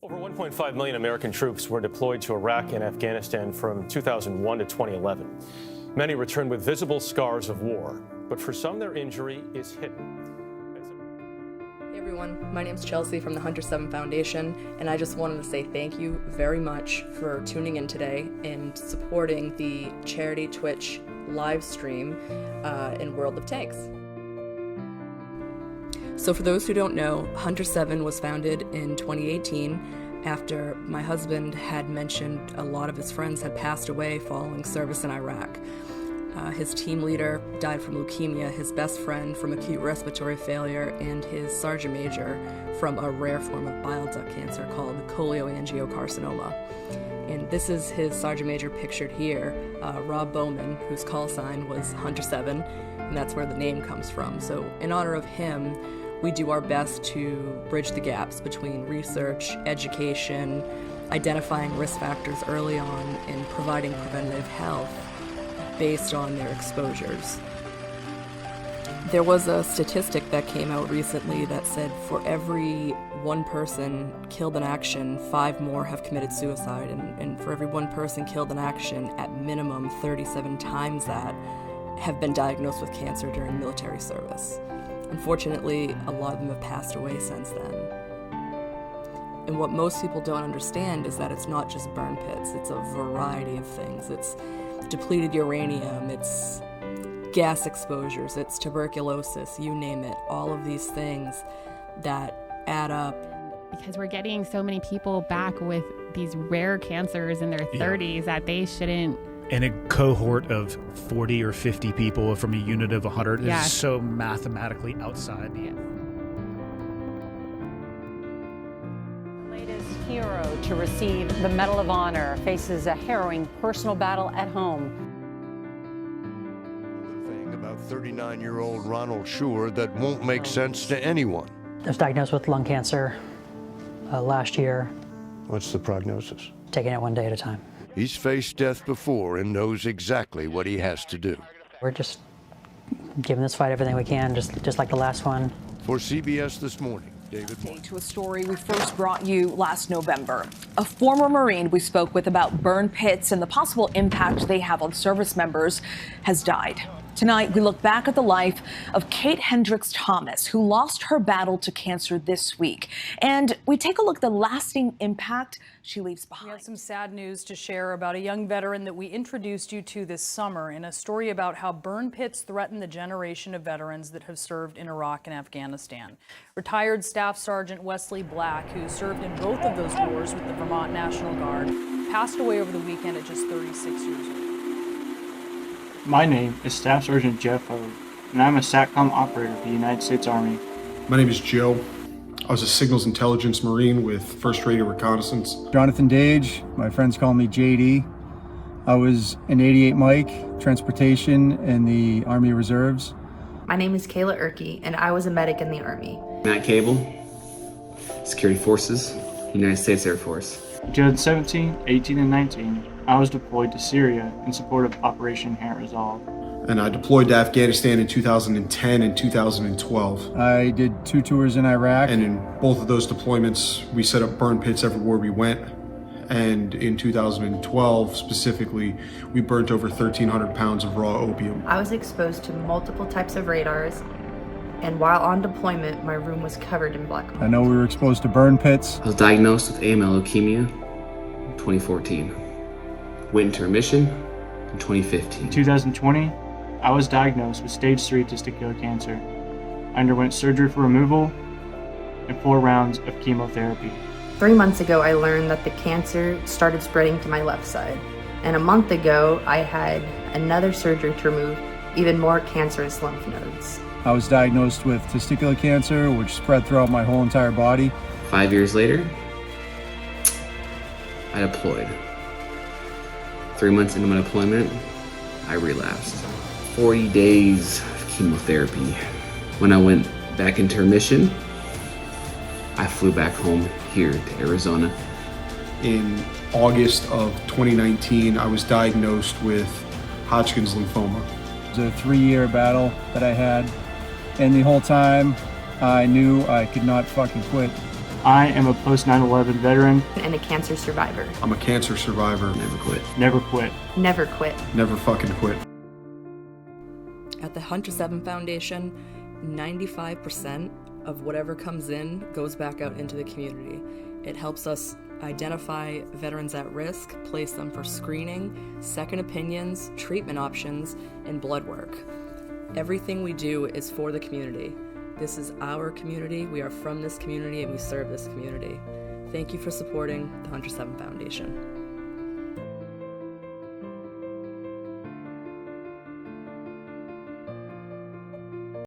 Over 1.5 million American troops were deployed to Iraq and Afghanistan from 2001 to 2011. Many returned with visible scars of war, but for some their injury is hidden. Hey everyone, my name's Chelsea from the Hunter 7 Foundation, and I just wanted to say thank you very much for tuning in today and supporting the charity Twitch live stream in World of Tanks. So for those who don't know, Hunter 7 was founded in 2018 after my husband had mentioned a lot of his friends had passed away following service in Iraq. His team leader died from leukemia, his best friend from acute respiratory failure, and his sergeant major from a rare form of bile duct cancer called cholangiocarcinoma. And this is his sergeant major pictured here, Rob Bowman, whose call sign was Hunter 7, and that's where the name comes from. So in honor of him, we do our best to bridge the gaps between research, education, identifying risk factors early on, and providing preventative health based on their exposures. There was a statistic that came out recently that said for every one person killed in action, 5 more have committed suicide, and for every one person killed in action, at minimum 37 times that have been diagnosed with cancer during military service. Unfortunately, a lot of them have passed away since then. And what most people don't understand is that it's not just burn pits, it's a variety of things. It's depleted uranium, it's gas exposures, it's tuberculosis, you name it. All of these things that add up. Because we're getting so many people back with these rare cancers in their 30s that they shouldn't. And a cohort of 40 or 50 people from a unit of 100 is so mathematically outside. Yes. Latest hero to receive the Medal of Honor faces a harrowing personal battle at home. The thing about 39-year-old Ronald Schur that won't make sense to anyone. I was diagnosed with lung cancer last year. What's the prognosis? Taking it one day at a time. He's faced death before and knows exactly what he has to do. We're just giving this fight everything we can, just like the last one. For CBS This Morning, David Moore. To a story we first brought you last November. A former Marine we spoke with about burn pits and the possible impact they have on service members has died. Tonight, we look back at the life of Kate Hendricks Thomas, who lost her battle to cancer this week. And we take a look at the lasting impact she leaves behind. We have some sad news to share about a young veteran that we introduced you to this summer in a story about how burn pits threaten the generation of veterans that have served in Iraq and Afghanistan. Retired Staff Sergeant Wesley Black, who served in both of those wars with the Vermont National Guard, passed away over the weekend at just 36 years old. My name is Staff Sergeant Jeff Hogue, and I'm a SATCOM operator for the United States Army. My name is Joe. I was a Signals Intelligence Marine with 1st Radio Reconnaissance. Jonathan Dage, my friends call me JD. I was an 88 Mike, transportation in the Army Reserves. My name is Kayla Erkey, and I was a medic in the Army. Matt Cable, Security Forces, United States Air Force. 2017, 18, and 19, I was deployed to Syria in support of Operation Inherent Resolve. And I deployed to Afghanistan in 2010 and 2012. I did 2 tours in Iraq. And in both of those deployments, we set up burn pits everywhere we went. And in 2012, specifically, we burnt over 1,300 pounds of raw opium. I was exposed to multiple types of radars, and while on deployment, my room was covered in black marks. I know we were exposed to burn pits. I was diagnosed with AML leukemia in 2014. Went into remission in 2015. In 2020, I was diagnosed with stage 3 testicular cancer. I underwent surgery for removal and 4 rounds of chemotherapy. 3 months ago, I learned that the cancer started spreading to my left side. And a month ago, I had another surgery to remove even more cancerous lymph nodes. I was diagnosed with testicular cancer, which spread throughout my whole entire body. 5 years later, I deployed. 3 months into my deployment, I relapsed. 40 days of chemotherapy. When I went back into remission, I flew back home here to Arizona. In August of 2019, I was diagnosed with Hodgkin's lymphoma. It was a 3-year battle that I had, and the whole time I knew I could not fucking quit. I am a post 9/11 veteran. And a cancer survivor. I'm a cancer survivor. Never quit. Never quit. Never quit. Never fucking quit. At the Hunter 7 Foundation, 95% of whatever comes in goes back out into the community. It helps us identify veterans at risk, place them for screening, second opinions, treatment options, and blood work. Everything we do is for the community. This is our community, we are from this community, and we serve this community. Thank you for supporting the Hunter 7 Foundation.